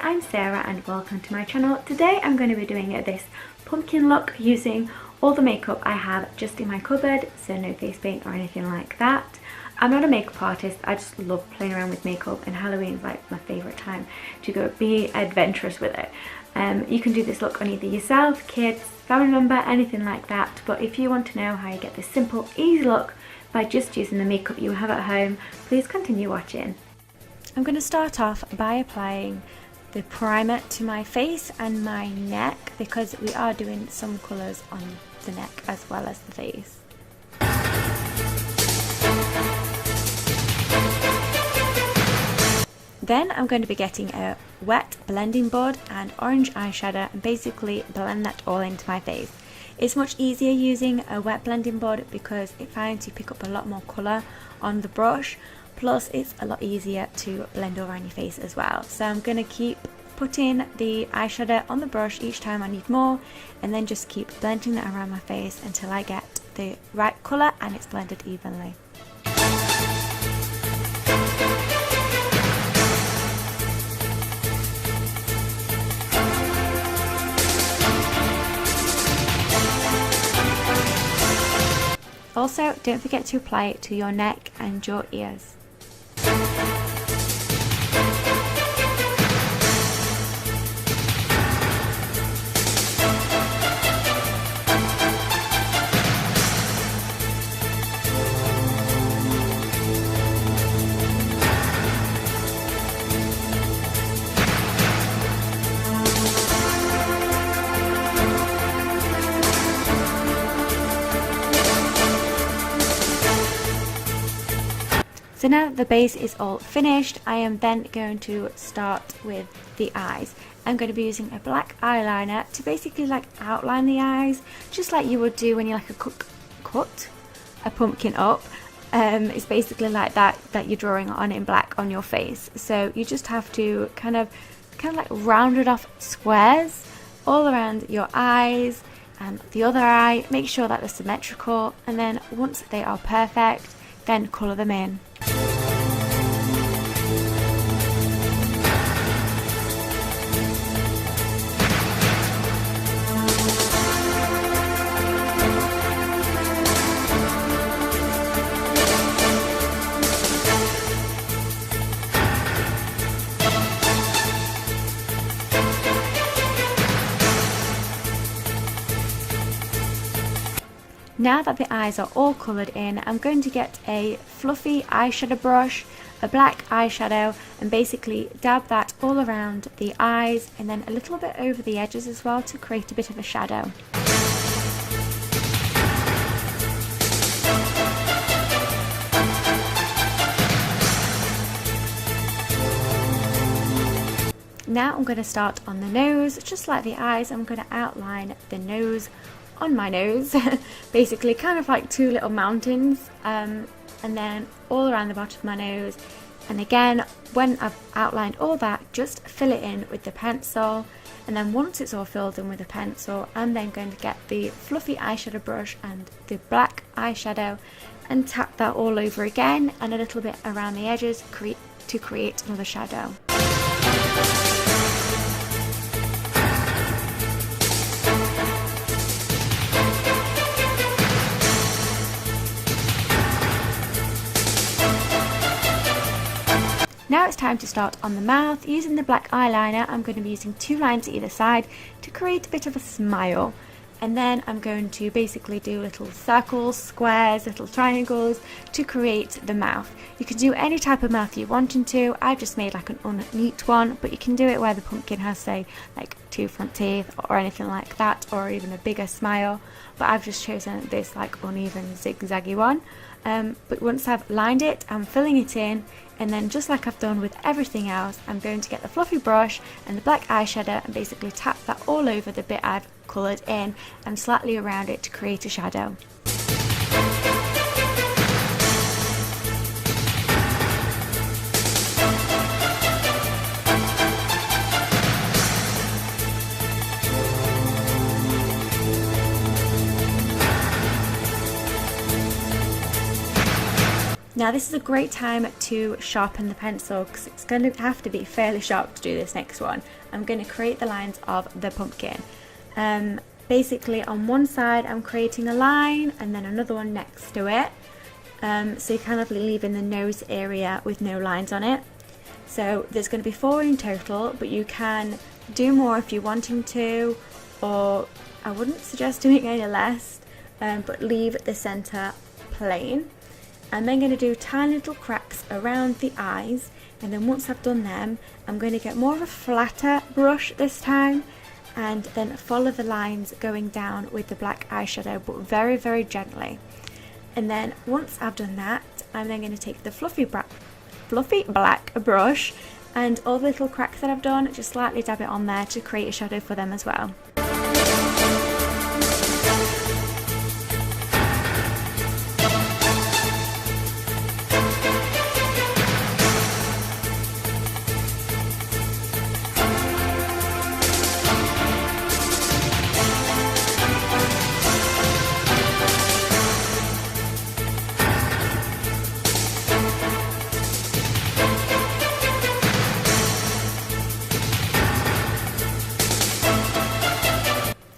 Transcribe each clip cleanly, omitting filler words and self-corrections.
I'm Sarah and welcome to my channel. Today I'm going to be doing this pumpkin look using all the makeup I have just in my cupboard, so no face paint or anything like that. I'm not a makeup artist, I just love playing around with makeup, and Halloween's like my favourite time to go be adventurous with it. You can do this look on either yourself, kids, family member, anything like that, but if you want to know how you get this simple, easy look by just using the makeup you have at home, please continue watching. I'm going to start off by applying the primer to my face and my neck because we are doing some colours on the neck as well as the face. Then I'm going to be getting a wet blending board and orange eyeshadow and basically blend that all into my face. It's much easier using a wet blending board because it finds you pick up a lot more colour on the brush, plus it's a lot easier to blend over on your face as well. So I'm going to keep putting the eyeshadow on the brush each time I need more, and then just keep blending it around my face until I get the right colour and it's blended evenly. Also, don't forget to apply it to your neck and your ears. So now that the base is all finished, I am then going to start with the eyes. I'm going to be using a black eyeliner to basically like outline the eyes, just like you would do when you like cut a pumpkin up. It's basically like that you're drawing on in black on your face. So you just have to kind of like rounded off squares all around your eyes and the other eye. Make sure that they're symmetrical, and then once they are perfect, then colour them in. Now that the eyes are all coloured in, I'm going to get a fluffy eyeshadow brush, a black eyeshadow, and basically dab that all around the eyes and then a little bit over the edges as well to create a bit of a shadow. Now I'm going to start on the nose. Just like the eyes, I'm going to outline the nose on my nose, basically kind of like two little mountains, and then all around the bottom of my nose. And again, when I've outlined all that, just fill it in with the pencil, and then once it's all filled in with the pencil, I'm then going to get the fluffy eyeshadow brush and the black eyeshadow and tap that all over again and a little bit around the edges to create another shadow. Now it's time to start on the mouth. Using the black eyeliner, I'm going to be using two lines either side to create a bit of a smile. And then I'm going to basically do little circles, squares, little triangles to create the mouth. You can do any type of mouth you want to. I've just made like an unneat one, but you can do it where the pumpkin has, say, like two front teeth or anything like that, or even a bigger smile. But I've just chosen this like uneven zigzaggy one. But once I've lined it, I'm filling it in, and then just like I've done with everything else, I'm going to get the fluffy brush and the black eyeshadow and basically tap that all over the bit I've coloured in and slightly around it to create a shadow. Now this is a great time to sharpen the pencil because it's going to have to be fairly sharp to do this next one. I'm going to create the lines of the pumpkin. Basically on one side I'm creating a line and then another one next to it. So you're kind of leaving the nose area with no lines on it. So there's going to be 4 in total, but you can do more if you're wanting to, or I wouldn't suggest doing any less, but leave the centre plain. I'm then going to do tiny little cracks around the eyes, and then once I've done them, I'm going to get more of a flatter brush this time, and then follow the lines going down with the black eyeshadow, but very, very gently. And then once I've done that, I'm then going to take the fluffy black brush and all the little cracks that I've done, just slightly dab it on there to create a shadow for them as well.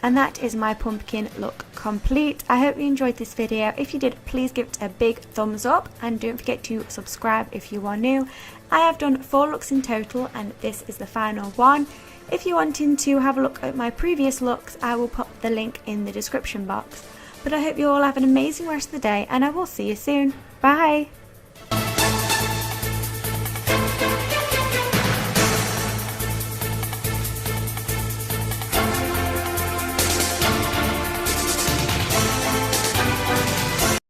And that is my pumpkin look complete. I hope you enjoyed this video. If you did, please give it a big thumbs up and don't forget to subscribe if you are new. I have done 4 looks in total and this is the final one. If you're wanting to have a look at my previous looks, I will put the link in the description box. But I hope you all have an amazing rest of the day and I will see you soon. Bye!